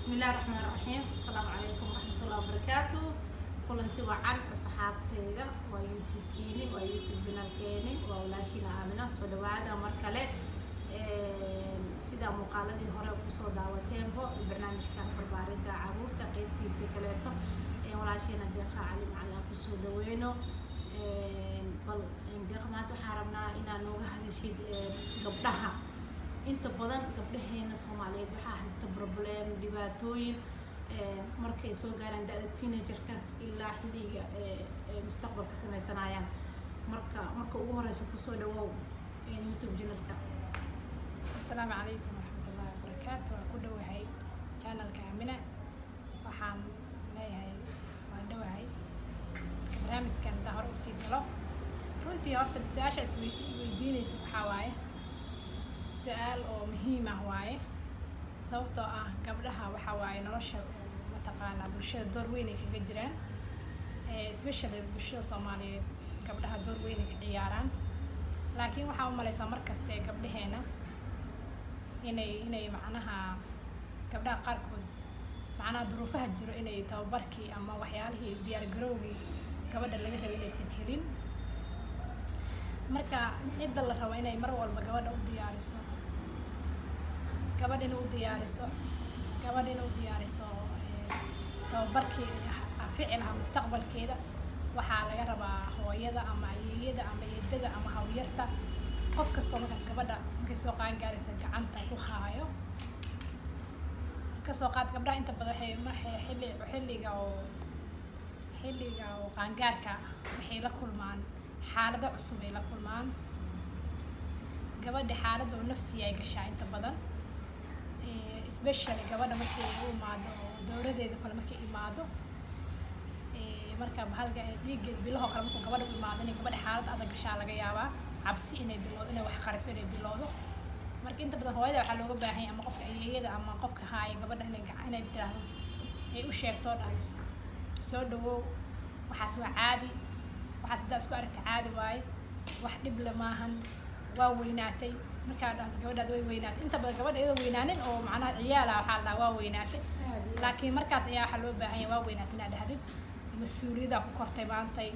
بسم الله الرحمن الرحيم. السلام عليكم ورحمة الله وبركاته. كلنتي وعن أصحابتي ويوتيوب كيني ويوتيوب بنالكيني وولاشينا آمنة سودوادا مركلة سيدا مقالدي هلا وكسو دعوتين بو البرنامج كان بربارد عروض تقيبتي سيكليتو ولاشينا ديقا علي معنا كسو دوينو بل ديقا ما تحاربنا إنا نوغا هذا الشيء قبلها inta badan gabdhaheena Soomaaliyeed waxaa haysta problem dhibaatooyin markay soo gaaraan da'da teenager-ka ilaa xilliga mustaqbalka samaysanayaan marka ugu horeysa ku soo dhawow YouTube channel-ka. Assalaamu calaykum waraxmatullaahi wabarakaatu. Waan ku dhawahay channel-ka Amina. Waxaan leeyahay waan dhawahay barnaamijkan daa hore u sii galo. Runtii horta su-aasha is weydiinaysa waxaa waaye سؤال أو مهم هواي سببته قبلها وحواي نرشة متقانا بالشدة دور وينك كجيران especially بالشدة الصومالية قبلها دور وينك عياران لكن وحاول مليس مركز تي قبل هنا إني معناها قبلها قاركود معناها ظروفها الجرو إني توبركي أما وحياله ديار جروجي قبل اللي جرب إني سنهلين marka cid la rabo inay mar walba gabadha u diyaariso tababarkii ficilha mustaqbalkeeda waxaa laga rabaa hooyada ama ayeeyada ama eedada ama hawiyarta qof kastoo markaas gabadha markay soo qaan gaaraysa gacanta ku haayo kasoo qaad gabdhaha inta badan xilliga oo qaangaarka waxay la kulmaan xaalado cusub ay la kulmaan gabadha xaalad oo nafsi ay gashaa inta badan especially gabadha markay u imaado dowladeeda kale markay imaado marka bahalka dhiiggeed bilaha kale markuu gabadha u imaado inay gabadha xaalad adag gashaa laga yaabaa cabsi inay bilowdo inay wax qariso inay bilowdo marka inta badan hooyada waxaa looga baahan yahay ama qofka ayeeyada ama qofka haaya gabadha inay tiraahdo ay u sheegto dhahayso soo dhawow waxaas waa caadi waxaas haddaa isku aragta caadi waaye wax dhib le maahan waa weynaatay markaa dhahdo gabadhaad way weynaatay inta badan gabadha iyadoo weynaanin oo macnaha ciyaala waxaa la dhahaa waa weynaatay laakiin markaas ayaa waxaa loo baahan yahay waa weynaatay inaad dhahdid mas-uuliyaddaa ku kortay maantay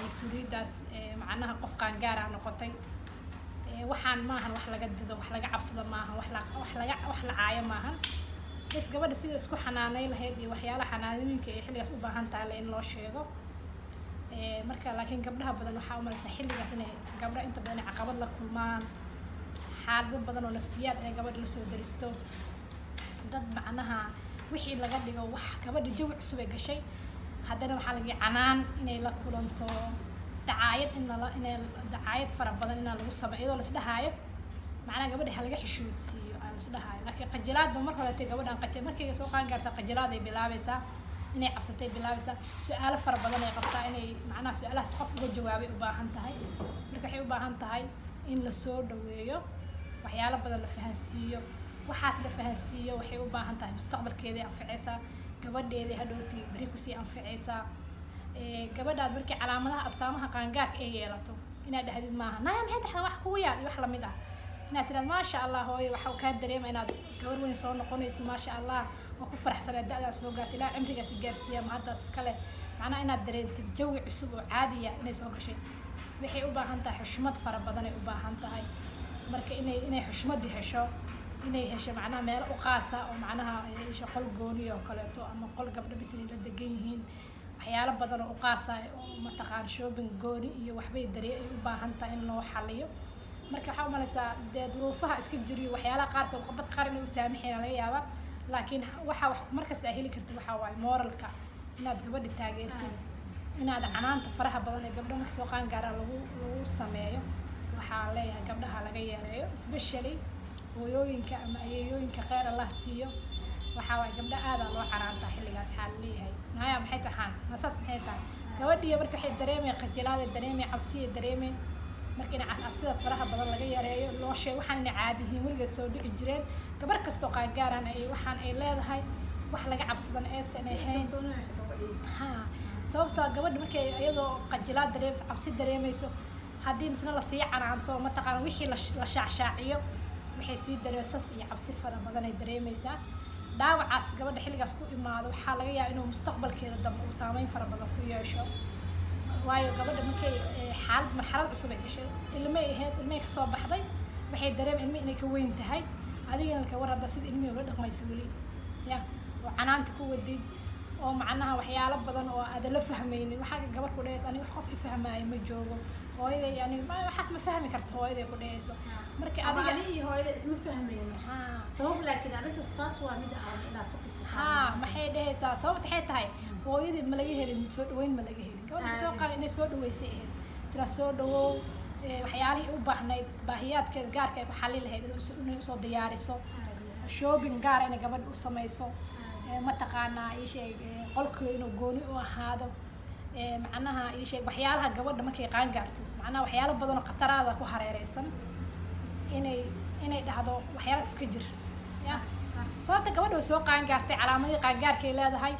mas-uuliyaddaas macnaha qof qaangaara noqotay waxaan maahan wax laga dido wax laga cabsado maahan wax la caayo maahan bas gabadha sida isku xanaanayn lahayd iyo waxyaalaha xanaanooyinka ee xilligaas u baahan tahay in loo sheego marka laakiin gabdhaha badan waxaa u malaysaa xilligaas inay gabdha inta badan ay caqabad la kulmaan xaalado badan oo nafsiyaad ay gabadha la soo daristo dad macnaha wixii laga dhigo wax gabadha jawi cusub ay gashay haddana waxaa laga canaan inay la kulanto dacaayad inay dacaayad fara badan inaa lagu sameeyo iyadoo laisdhahaayo macnaha gabadha ha laga xishoodsiiyo aan laisdhahaayo laakiin qajilaadda mar horetay gabadhaan markay soo qaan gaarta qajilaad ay bilaabaysaa inay cabsatay bilaabaysaa su-aalo fara badan ay qabtaa inay macnaha su-aalahaas qof uga jawaabay u baahan tahay marka waxay u baahan tahay in la soo dhaweeyo waxyaalo badan la fahansiiyo waxaas la fahansiiyo waxay u baahan tahay mustaqbalkeeday anficaysaa gabadheeday hadhowtii beri kusii anficaysaa gabadhaad markii calaamadaha astaamaha qaangaarka ay yeelato inaad dhahdid maaha naya maxay tahay wax kugu yaal iyo wax lamid ah inaad tiraad maasha allah hooyo waxaa kaa dareema inaad gabar weyn soo noqonaysa maasha allah oo ku faraxsanaa da'daas soo gaartay ilaa cimrigaas gaarsiiya ma haddaas kale macnaha inaad dareentid jawi cusub oo caadiya inay soo gashay waxay u baahan tahay xushmad fara badan ay u baahan tahay marka inay xushmadi hesho inay hesho macnaha meelo u qaasa oo macnaha hesho qol gooni oo kaleeto ama qol gabdho bis inay la degan yihiin waxyaalo badan oo u qaasa oo mataqaan shopping gooni iyo waxbay ay u baahan tahay in loo xaliyo marka waxaa u malaysaa dee duruufaha iska jiriyo waxyaalaha qaarkood dad qaar inay u saamixayna laga yaabaa laakiin waxa wax markasta aad heli kartid waxaa waaye moralka inaad gabadha taageertid inaad canaanta faraha badan ee gabdho marka soo qaan gaara lagu sameeyo waxaa leeyahay gabdhaha laga yeeleeyo especially hooyooyinka ama ayeeyooyinka kheyr allah siiyo waxaa waaye gabdha aadaa loo canaantaa xilligaas waxaa la leeyahay naya maxay tahaan masaas maxay tahay gabadhiiya marka waxay dareemay qajilaada dareemay cabsiya dareemay marka in cabsidaas faraha badan laga yareeyo loo sheego waxaan inay caadi yihiin weligeed soo dhici jireen gabar kastoo qaangaaraan ay waxaan ay leedahay wax laga cabsadan aysan ahayn sababtoo gabadha markay iyadoo qajilaad dareemayso cabsi dareemayso haddii misna lasii canaanto mataqaana wixii la shaacshaaciyo waxay sii dareesas iyo cabsi fara badan ay dareemaysaa dhaawacaas gabadha xilligaas ku imaado waxaa laga yaabaa inuu mustaqbalkeeda dambe uu saameyn fara badan ku yeesho waayo gabadha markay marxalad cusub ay gashay ilmay ahayd ilmay ka soo baxday waxay dareem ilmi inay ka weyn tahay adigana ka war hadda sida ilmihi ula dhaqmayso weli ya oo canaanta ku wadid oo macnaha waxyaalo badan oo aad la fahmaynin waxaa gabar ku dhahaysa aniga qof i fahmaayo ma joogo hooyaday yani waxaas ma fahmi karto hooyaday ku dhahayso marka adiga iyo hooyaday isma fahmayno sabab laakiin arintaas taas waa mid aan ilaa focuska maxay dhahaysaa sababta waxay tahay hooyadii ma laga helin soo dhaweyn ma laga helin gabadha soo qaban inay soo dhaweysay ahayd tira soo dhawow waxyaalihii u baahnayd baahiyaadkeeda gaarka ay ku xalli lahayd inay usoo diyaariso shopping gaar inay gabadha u samayso mataqaanaa ii sheeg qolkeeda inuu gooni u ahaado macnaha ii sheeg waxyaalaha gabadha markay qaan gaarto macnaha waxyaalo badan oo khataraada ku hareereysan inay dhacdo waxyaala iska jir ya sababta gabadha way soo qaan gaartay calaamadii qaangaarkay leedahay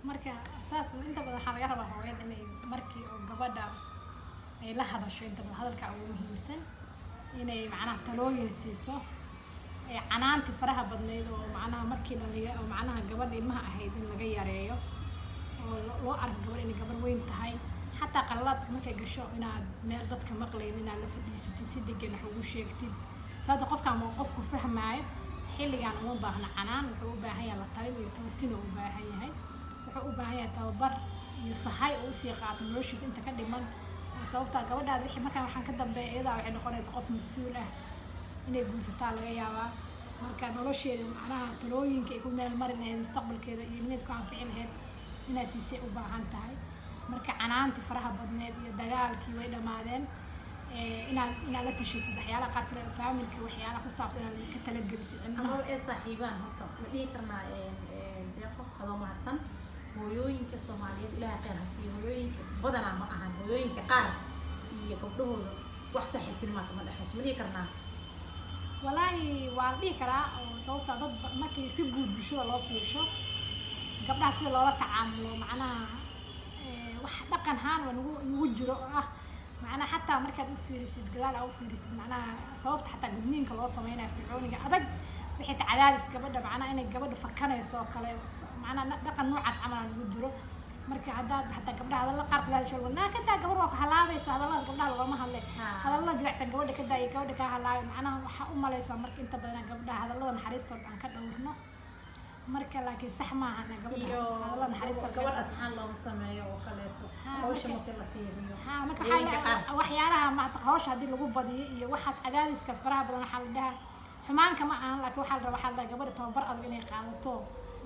marka saas inta badan waxaa laga rabaa hooyada inay markii oo gabadha ay la hadasho inta badan hadalka ugu muhiimsan inay macnaha talooyin siiso canaanti faraha badneyd oo macnaha markii oo macnaha gabadha ilmaha ahayd in laga yareeyo oo loo arko gabadh inay gabar weyn tahay xataa qalalaadka markay gasho inaad meel dadka maqlayn inaad la fadhiisatid si degan wax ugu sheegtid sababta qofkaan waa qofku fahmaayo xilligaan uma baahna canaan wuxuu u baahan yahay la talin iyo toosin u baahan yahay wuxuu u baahan yahay tababar iyo sahay uu sii qaato noloshiisa inta ka dhiman sababta gabadhaada wixii markaan waxaan ka dambeeya iyadaa waxay noqonaysaa qof mas-uul ah inay guursataa laga yaabaa marka nolosheeda macnaha talooyinka ay ku meel mari lahayd mustaqbalkeeda iyo nimeed ku anfici lahayd inaa siisay u baahan tahay marka canaantii faraha badneed iyo dagaalkii way dhammaadeen inaad la tashatid waxyaalaha qaar kale faamilka waxyaalaha ku saabsan inaad ka talagelisid ama ee saaxiibaan horta ma dhihi karnaa deeqo adoo mahadsan hooyooyinka Soomaaliyeed ilaahay khayr ha siiyo hooyooyinka badanaa ma ahan hooyooyinka qaar iyo gabdhahooda wax saaxiibtinimo kama dhexayso ma dhihi karnaa walaahi waa la dhihi karaa oo sababta dad markii si guud bulshada loo fiirsho gabdhaha sida loola tacaamulo macnaha wax dhaqan haan waa nagu jiro oo ah macnaha xataa markaad u fiirisid gadaal aa u fiirisid macnaha sababta xataa gudniinka loo sameynayo fircooniga adag wixii cadaadis gabadha macnaha inay gabadha fakanayso oo kale macnaha dhaqan noocaas camal aa nagu jiro marka haddaad xataa gabdhaha hadalla qaar kula hadasho naa kadaa gabar waa ku halaabaysa hadalladaas gabdhaha lagama hadle hadallada jilicsan gabadha ka daaya gabadha kaa halaabay macnaha waxaa u malaysaa marka inta badan gabdhaha hadallada naxariistooda aan ka dhowrno marka laakiin sax maaha gabadha hadallada naxariista gabadh asxaan looma sameeyo oo kaleeto hawsha marka la fiiriyo marka waxyaalaha maanta hawsha haddii lagu badiyo iyo waxaas cadaadiskaas faraha badan waxaa la dhahaa xumaanka ma ahan laakiin waxaa la rabaa waxaa la dhahaa gabadha tababar adag inay qaadato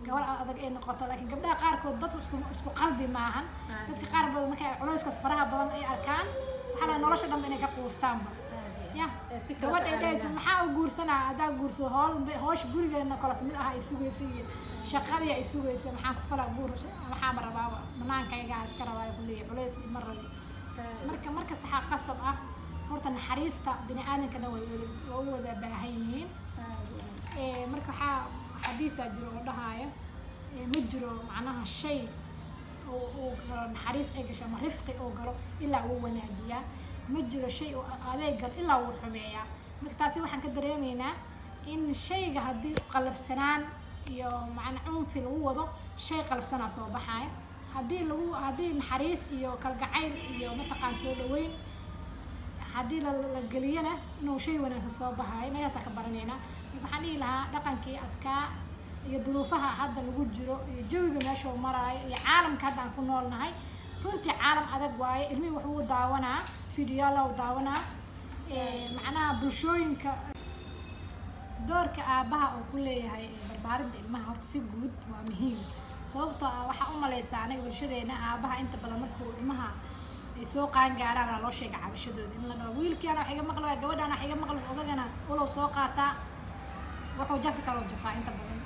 gabar adag ay noqoto laakiin gabdhaha qaarkood dadka isku qalbi maahan dadka qaar badan markay culayskaas faraha badan ay arkaan waxaa la nolosha dhanba inay ka quustaanba ya gabadha ay dhahaysa maxaa u guursanaa haddaa guursado hoosh gurigeena kaleto mid ah ay sugaysa iyo shaqadii ay sugaysa maxaan ku falaa guur maxaama rabaaba banaankaygaa iska rabaayo kuleeyahay culays ima rabi markasta waxaa qasab ah horta naxariista bini aadamkana way wada baahan yihiin marka waxaa xadiisaa jiro oo dhahaayo ma jiro macnaha shay uu galo naxariis ay gasho ama rifqi uu galo ilaa wuu wanaajiyaa ma jiro shay uu adeeg galo ilaa wuu xumeeyaa marka taasi waxaan ka dareemaynaa in shayga haddii qalafsanaan iyo macna cunfi lagu wado shay qalafsanaa soo baxaaya haddii naxariis iyo kalgacayl iyo mataqaan soo dhaweyn haddii la geliyana inuu shay wanaagsan soo baxaayo meelaasaa ka baranaynaa marka waxaan dhihi lahaa dhaqankii adkaa iyo duruufaha hadda lagu jiro iyo jawiga meesha uu maraayo iyo caalamka hadda aan ku noolnahay runtii caalam adag waaye ilmihii wuxuu u daawanaa fideola u daawanaa macnaha bulshooyinka doorka aabaha uu ku leeyahay barbaarinta ilmaha horta si guud waa muhiim sababtoo ah waxaa u malaysaa anaga bulshadeena aabaha inta badan markuu ilmaha ay soo qaangaaraan loo sheega cabashadooda in la dhaho wiilkiana wax iga maqlo gabadhaana wax iga maqlo odagana ulow soo qaataa wuxuu jafi kaloo jafaa inta badan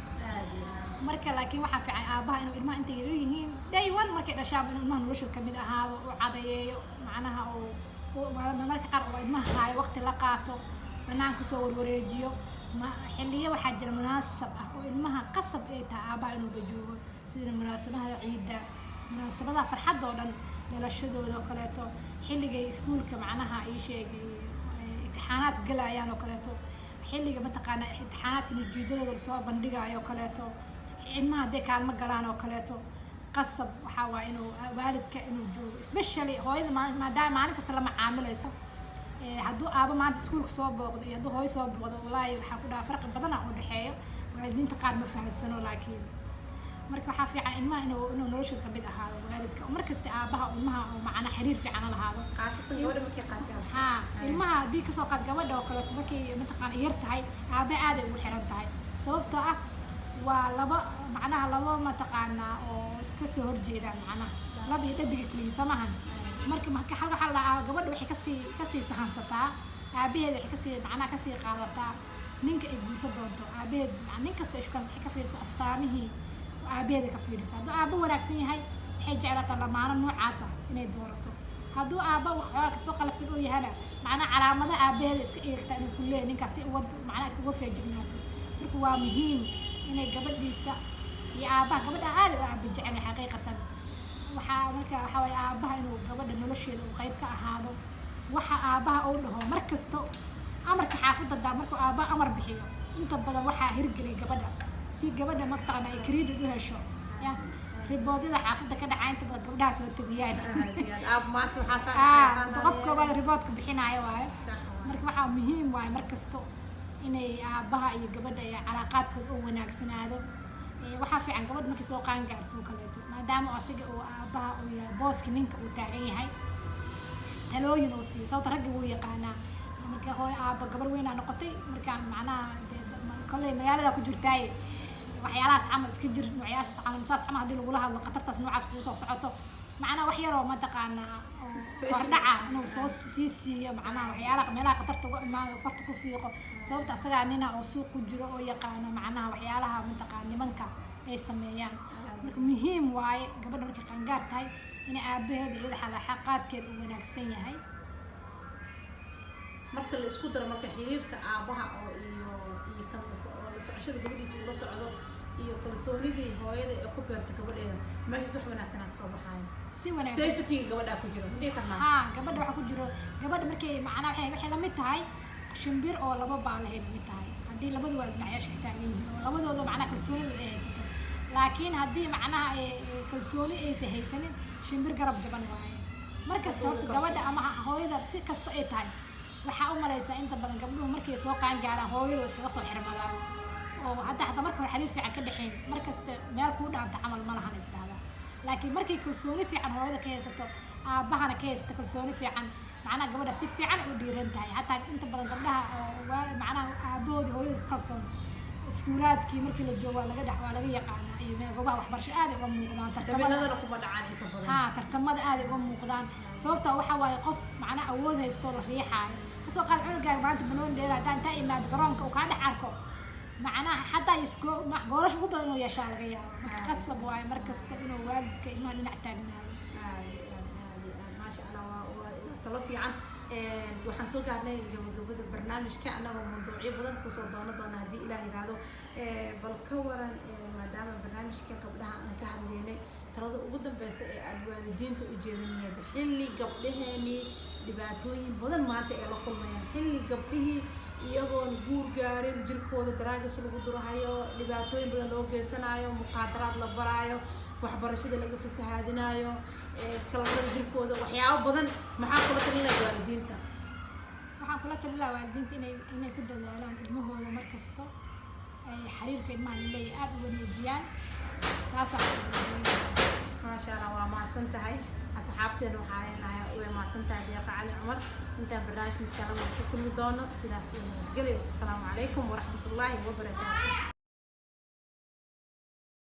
marka laakiin waxaa fiican aabaha inuu ilmaha intay yaryar yihiin day one markay dhashaan inuu ilmaha noloshooda kamid ahaado u cadayeeyo macnaha marka qaar oo ilmaha haayo waqti la qaato banaan kusoo warwareejiyo xilliyo waxaa jira munaasab ah oo ilmaha qasab ay tahay aabaha inuu bajoogo sida munaasabadaha ciidda munaasabadaha farxadda oo dhan dhalashadooda oo kaleeto xilligay iskuulka macnaha ii sheegay imtixaanaad galayaan oo kaleeto xilliga mataqaana imtixaanaadka natiijadooda lasoo bandhigayo oo kaleeto ilmaha hadday kaalmo galaan oo kaleeto qasab waxaa waaye inuu waalidka inuu joogo especially hooyada maadaama maalin kasta lama caamilayso hadduu aabo maanta iskuulka soo booqdo iyo hadduu hooyo soo booqdo wallaahi waxaa ku dhaha farqi badana u dhexeeyo waalidiinta qaar ma fahansano laakiin marka waxaa fiican ilmaha inuu noloshooda kamid ahaado waalidka oo markasta aabaha ilmaha oo macnaa xiriir fiican la lahaado haa ilmaha haddii kasoo qaad gabadha oo kaleeto markay mataqaana yar tahay aabaha aaday ugu xiran tahay sababtoo ah waa laba mataqaanaa oo iska soo horjeedaan macnaha laba iyo dhadiga keliya samahan marka xalka waxaa la dhahaa gabadha waxay kasii sahansataa aabaheeda waxay kasii qaadataa ninka ay guursan doonto aabaheed nin kasta ay shukaansa waxay ka fiirsa astaamihii aabaheeda ka fiirisa hadduu aaba wanaagsan yahay waxay jeclataa lamaano noocaasa inay doorato hadduu aaba waxoogaa kasoo qalafsan oo yahana macnaa calaamada aabaheeda iska eegtaa inay ku leeyahay ninkaas si uga feejignaato marka waa muhiim inay gabadhiisa iyo aabaha gabadha aad u aaba jecelay xaqiiqatan waxaa waaye aabaha inuu gabadha nolosheeda uu qayb ka ahaado waxa aabaha uu dhaho mar kasto amarka xaafadda daa markuu aabaha amar bixiyo inta badan waxaa hirgelay gabadha si gabadha mataqaana ay credit u hesho ya riboodyada xaafadda ka dhacaa inta badan gabdhaha soo tabiyaan qof koobaad riboodka bixinaayo waayo marka waxaa muhiim waaye mar kasto inay aabaha iyo gabadha ay calaaqaadkooda u wanaagsanaado waxaa fiican gabadha markay soo qaan gaarto oo kaleeto maadaama asiga uu aabaha uu yahay booska ninka uu taagan yahay talooyin uu siiyo sababta ragga wuu yaqaanaa marka hooy aaba gabar weynaa noqotay markaan macnaha kolley magaalada ku jirtaaye waxyaalahaas camal iska jir noocayaashaas camal saas camal haddii lagula hadlo khatartaas noocaas kuu soo socoto macnaha wax yaroo mataqaanaa hordhaca inuu soo siiyo macnaha waxyaalaha meelaha khatarta uga imaado farta ku fiiqo sababta asagaa nina oo suuq ku jiro oo yaqaano macnaha waxyaalaha mataqaana nimanka ay sameeyaan marka muhiim waaye gabadha markay qaangaar tahay inay aabaheeda iyada xalaaqaadkeeda uu wanaagsan yahay marka la isku daro marka xiriirka aabaha oo iyo kan la socoshada gabadhiisa ula socdo iyo kalsoonidii hooyada ee ku beerta gabadheeda meeshaas wax wanaagsan ka soo baxaaya si wanaagsan safety gabadha ku jiro dhig karnaa gabadha waxa ku jiro gabadha markay macnaha waxay la mid tahay shimbir oo laba baal la mid tahay haddii labadu waa dhinacyasha ka taagan yihiin oo labadooda macnaha kalsoonida ay haysato laakiin haddii macnaha kalsooni aysan haysanin shimbir garab jaban waaye markasta horta gabadha ama hooyada si kasto ay tahay waxaa u malaysaa inta badan gabdhuhu markay soo qaan gaaraan hooyada iskaga soo xirmadaan oo hadda marka xiriir fiican ka dhaxayn markasta meel kuu dhaanta camal ma lahan isdhaada laakiin markay kalsooni fiican hooyada ka haysato aabahana ka haysato kalsooni fiican macnaha gabadha si fiican u dhiiran tahay hataa inta badan gabdhaha macnaha aabahoodii hooyada ku kalsoon iskuulaadkii markii la joogo waa laga yaqaanaa iyo goobaha waxbarasho aad uga muuqdaan tartamada aad uga muuqdaan sababta waxa waaye qof macnaha awood haysto la riixaayo kasoo qaad cunugaaga maanta banoon dheer haddaan intaa imaado garoonka uu kaa dhex arko macnaha xataa goolasha ugu badan inuu yeeshaa laga yaabo marka qasab waaye mar kasta inuu waalidka ilmaha dhinac taagnaado maasha allah waa talo fiican waxaan soo gaarnay gabagabada barnaamijka anagoo mawduucyo badan kusoo doono doona haddii ilaah yiraahdo bal ka waran maadaama barnaamijka gabdhaha aan ka hadlaynay talada ugu dambeysa ee aad waalidiinta u jeedinayd xilli gabdhaheenii dhibaatooyin badan maanta ee la kulmayaan xilli gabdhihii iyagoon guur gaarin jirkooda daraagis lagu durahayo dhibaatooyin badan loo geysanayo muqaadaraad la baraayo waxbarashada laga fasahaadinayo kaladada jirkooda waxyaabo badan maxaa kula talinaya waalidiinta waxaan kula talinayaa waalidiinta inay ku dadaalaan ilmahooda mar kasto ay xiriirka ilmaha leeyahay aad u wanaajiyaan taasaa maasha allah waa mahadsan tahay asxaabteena waxaa leenahay way mahadsan tahay deeqa cali cumar intaan barnaamijka kala ku kulmi doono sidaas geliyo asalaamu calaykum waraxmatullaahi wabarakaatu